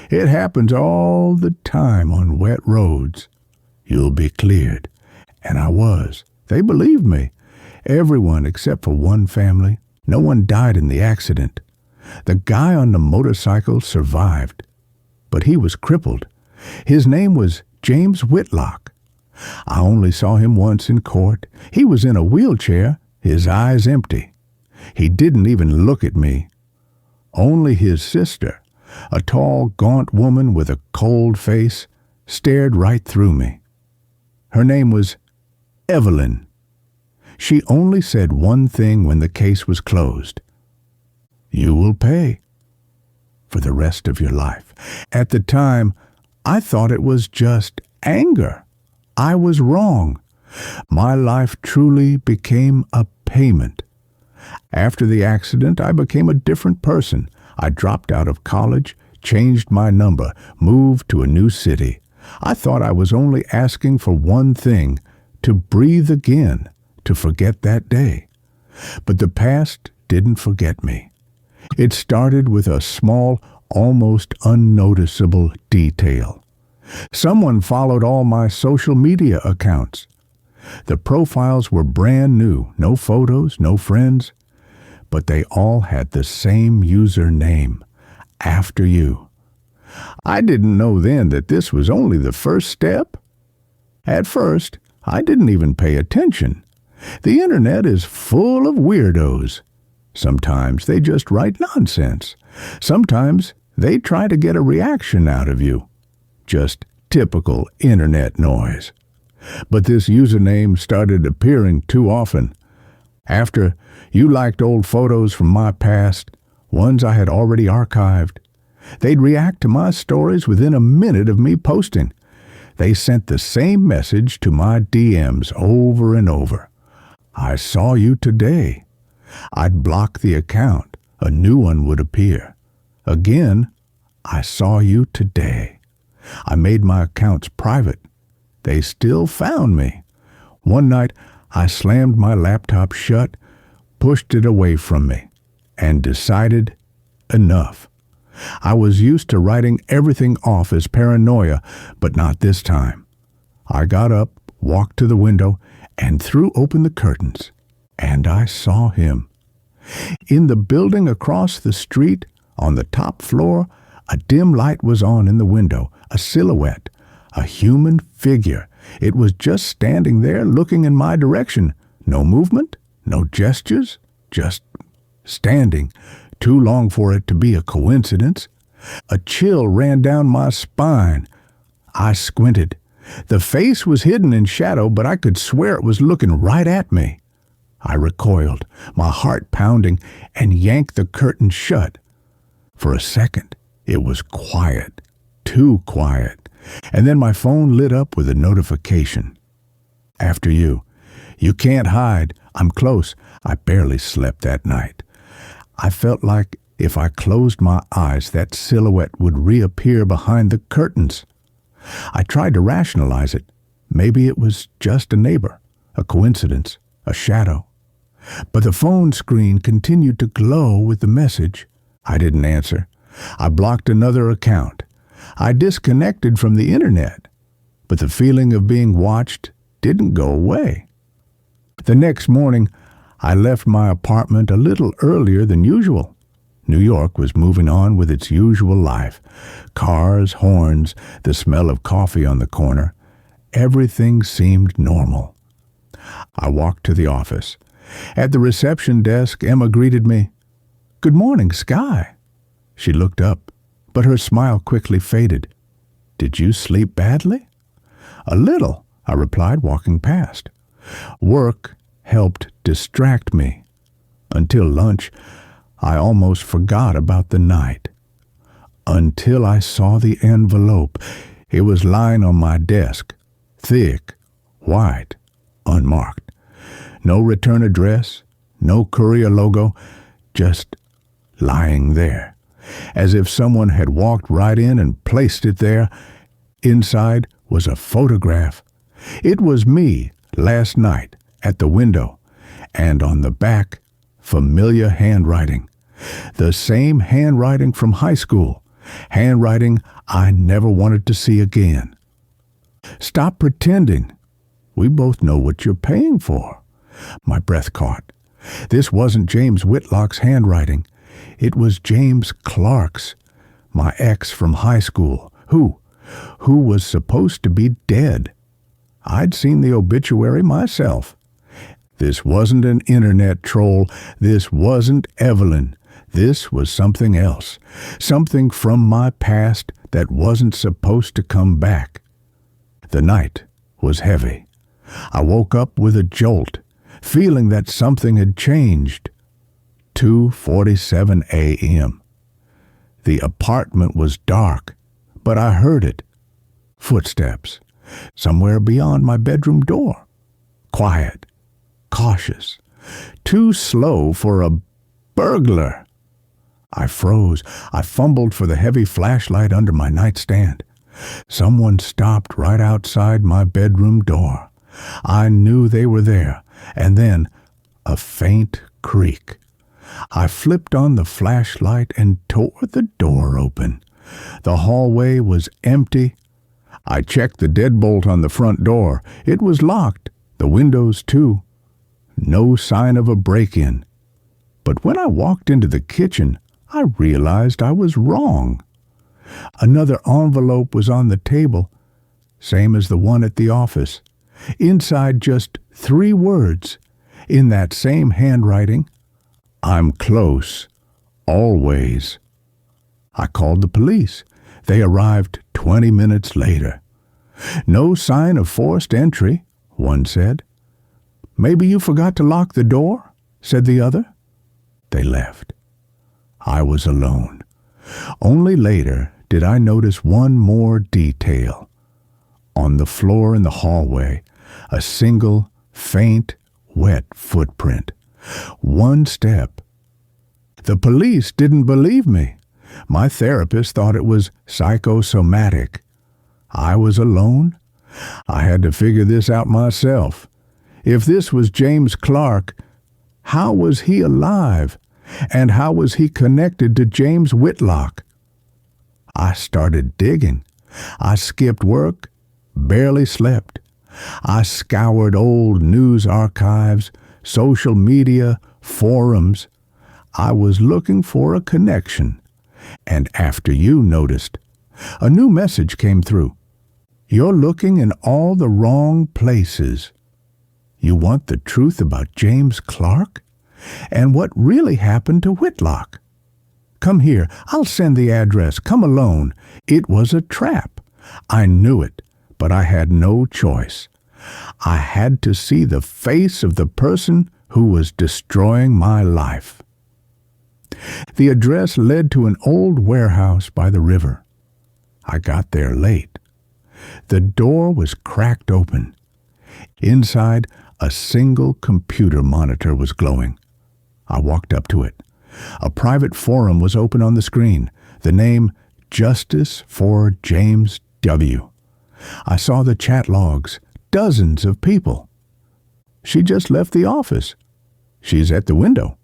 It happens all the time on wet roads. You'll be cleared. And I was. They believed me. Everyone except for one family. No one died in the accident. The guy on the motorcycle survived, but he was crippled. His name was James Whitlock. I only saw him once in court. He was in a wheelchair, his eyes empty. He didn't even look at me. Only his sister, a tall, gaunt woman with a cold face, stared right through me. Her name was Evelyn. She only said one thing when the case was closed. You will pay for the rest of your life. At the time, I thought it was just anger. I was wrong. My life truly became a payment. After the accident, I became a different person. I dropped out of college, changed my number, moved to a new city. I thought I was only asking for one thing, to breathe again, to forget that day. But the past didn't forget me. It started with a small, almost unnoticeable detail. Someone followed all my social media accounts. The profiles were brand new, no photos, no friends, but they all had the same username, After You. I didn't know then that this was only the first step. At first, I didn't even pay attention. The internet is full of weirdos. Sometimes they just write nonsense. Sometimes they try to get a reaction out of you. Just typical internet noise. But this username started appearing too often. After you liked old photos from my past, ones I had already archived, they'd react to my stories within a minute of me posting. They sent the same message to my DMs over and over. I saw you today. I'd block the account. A new one would appear. Again, I saw you today. I made my accounts private. They still found me. One night, I slammed my laptop shut, pushed it away from me, and decided enough. I was used to writing everything off as paranoia, but not this time. I got up, walked to the window, and threw open the curtains, and I saw him. In the building across the street, on the top floor, a dim light was on in the window, a silhouette, a human figure. It was just standing there looking in my direction. No movement, no gestures, just standing, too long for it to be a coincidence. A chill ran down my spine. I squinted. The face was hidden in shadow, but I could swear it was looking right at me. I recoiled, my heart pounding, and yanked the curtain shut. For a second, it was quiet, too quiet, and then my phone lit up with a notification. After you. You can't hide. I'm close. I barely slept that night. I felt like if I closed my eyes, that silhouette would reappear behind the curtains. I tried to rationalize it. Maybe it was just a neighbor, a coincidence, a shadow. But the phone screen continued to glow with the message. I didn't answer. I blocked another account. I disconnected from the internet. But the feeling of being watched didn't go away. The next morning, I left my apartment a little earlier than usual. New York was moving on with its usual life. Cars, horns, the smell of coffee on the corner. Everything seemed normal. I walked to the office. At the reception desk, Emma greeted me. "Good morning, Sky." She looked up, but her smile quickly faded. "Did you sleep badly?" "A little," I replied, walking past. Work helped distract me. Until lunch, I almost forgot about the night. Until I saw the envelope. It was lying on my desk, thick, white, unmarked. No return address, no courier logo, just lying there, as if someone had walked right in and placed it there. Inside was a photograph. It was me last night at the window, and on the back, familiar handwriting. The same handwriting from high school, Handwriting I never wanted to see again. Stop pretending. We both know what you're paying for. My breath caught. This wasn't James Whitlock's handwriting. It was James Clark's, my ex from high school, who was supposed to be dead. I'd seen the obituary myself. This wasn't an internet troll. This wasn't Evelyn. This was something else. Something from my past that wasn't supposed to come back. The night was heavy. I woke up with a jolt, feeling that something had changed. 2:47 a.m. The apartment was dark, but I heard it. Footsteps, somewhere beyond my bedroom door. Quiet, cautious, too slow for a burglar. I froze. I fumbled for the heavy flashlight under my nightstand. Someone stopped right outside my bedroom door. I knew they were there, and then a faint creak. I flipped on the flashlight and tore the door open. The hallway was empty. I checked the deadbolt on the front door. It was locked, the windows too. No sign of a break-in. But when I walked into the kitchen, I realized I was wrong. Another envelope was on the table, same as the one at the office. Inside just 3 words, in that same handwriting, "I'm close, always." I called the police. They arrived 20 minutes later. "No sign of forced entry," one said. "Maybe you forgot to lock the door," said the other. They left. I was alone. Only later did I notice one more detail. On the floor in the hallway, a single, faint, wet footprint. One step. The police didn't believe me. My therapist thought it was psychosomatic. I was alone. I had to figure this out myself. If this was James Clark, how was he alive? And how was he connected to James Whitlock? I started digging. I skipped work, barely slept. I scoured old news archives, social media, forums. I was looking for a connection. And after you noticed, a new message came through. You're looking in all the wrong places. You want the truth about James Clark? And what really happened to Whitlock? Come here, I'll send the address. Come alone. It was a trap. I knew it, but I had no choice. I had to see the face of the person who was destroying my life. The address led to an old warehouse by the river. I got there late. The door was cracked open. Inside, a single computer monitor was glowing. I walked up to it. A private forum was open on the screen. The name, Justice for James W. I saw the chat logs. Dozens of people. She just left the office. She's at the window.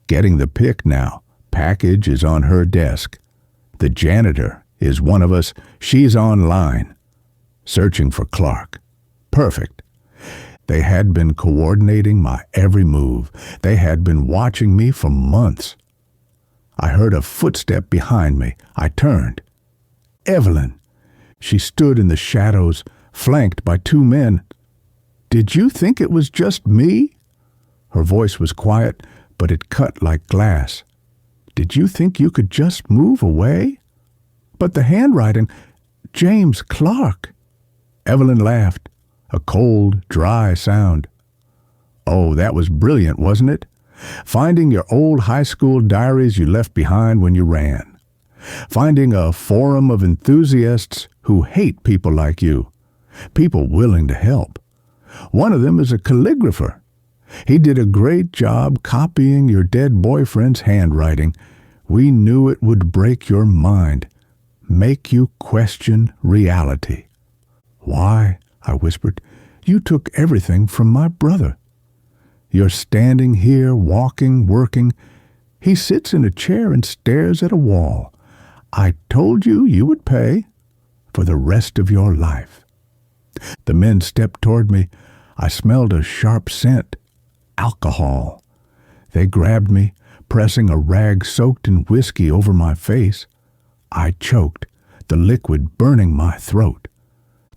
Getting the pick now. Package is on her desk. The janitor is one of us. She's online. Searching for Clark. Perfect. They had been coordinating my every move. They had been watching me for months. I heard a footstep behind me. I turned. Evelyn. She stood in the shadows, flanked by 2 men. "Did you think it was just me?" Her voice was quiet, but it cut like glass. "Did you think you could just move away?" "But the handwriting, James Clark." Evelyn laughed, a cold, dry sound. "Oh, that was brilliant, wasn't it? Finding your old high school diaries you left behind when you ran. Finding a forum of enthusiasts who hate people like you. People willing to help. One of them is a calligrapher. He did a great job copying your dead boyfriend's handwriting. We knew it would break your mind, make you question reality." "Why?" I whispered. "You took everything from my brother. You're standing here, walking, working. He sits in a chair and stares at a wall. I told you you would pay for the rest of your life. The men stepped toward me. I smelled a sharp scent. Alcohol. They grabbed me, pressing a rag soaked in whiskey over my face. I choked, the liquid burning my throat.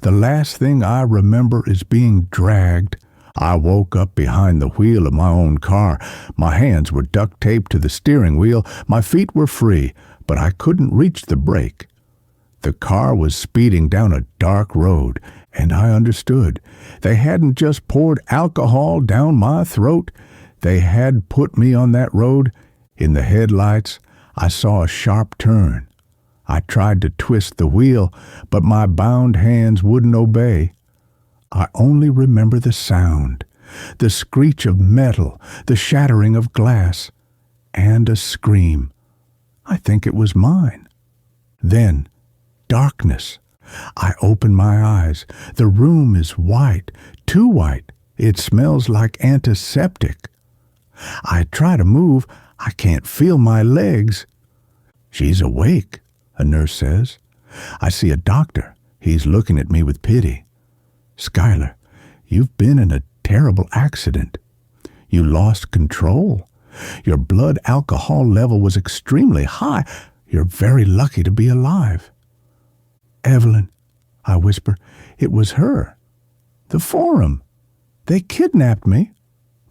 The last thing I remember is being dragged. I woke up behind the wheel of my own car. My hands were duct taped to the steering wheel. My feet were free, but I couldn't reach the brake. The car was speeding down a dark road, and I understood. They hadn't just poured alcohol down my throat. They had put me on that road. In the headlights, I saw a sharp turn. I tried to twist the wheel, but my bound hands wouldn't obey. I only remember the sound, the screech of metal, the shattering of glass, and a scream. I think it was mine. Then, darkness. I open my eyes. The room is white, too white. It smells like antiseptic. I try to move. I can't feel my legs. She's awake, a nurse says. I see a doctor. He's looking at me with pity. Skylar, you've been in a terrible accident. You lost control. Your blood alcohol level was extremely high. You're very lucky to be alive. Evelyn, I whisper, it was her. The Forum. They kidnapped me.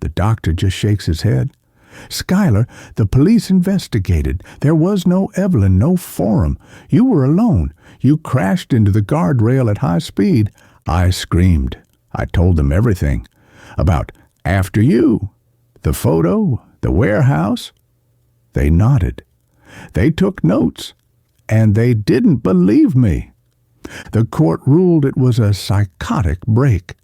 The doctor just shakes his head. Skylar, the police investigated. There was no Evelyn, no Forum. You were alone. You crashed into the guardrail at high speed. I screamed. I told them everything. About after you. The photo, the warehouse. They nodded. They took notes. And they didn't believe me. The court ruled it was a psychotic break.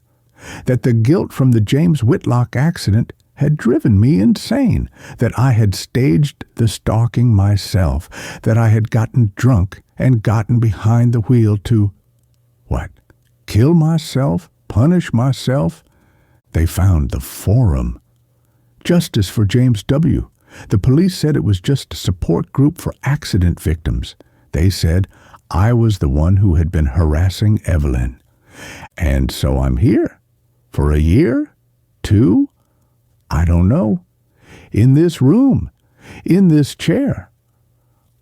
That the guilt from the James Whitlock accident had driven me insane, that I had staged the stalking myself, that I had gotten drunk and gotten behind the wheel to, what, kill myself, punish myself? They found the Forum. Justice for James W. The police said it was just a support group for accident victims. They said I was the one who had been harassing Evelyn. And so I'm here. For a year? 2? I don't know. In this room. In this chair.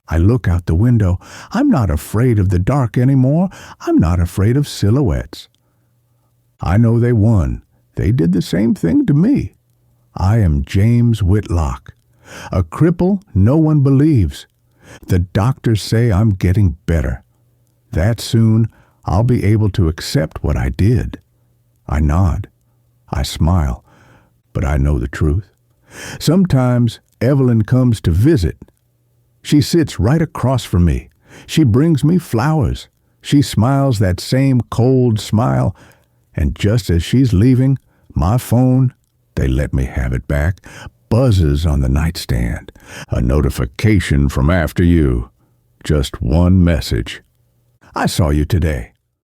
I look out the window. I'm not afraid of the dark anymore. I'm not afraid of silhouettes. I know they won. They did the same thing to me. I am James Whitlock. A cripple no one believes. The doctors say I'm getting better. That soon I'll be able to accept what I did. I nod. I smile. But I know the truth. Sometimes Evelyn comes to visit. She sits right across from me. She brings me flowers. She smiles that same cold smile. And just as she's leaving, my phone, they let me have it back, buzzes on the nightstand. A notification from after you. Just one message. I saw you today.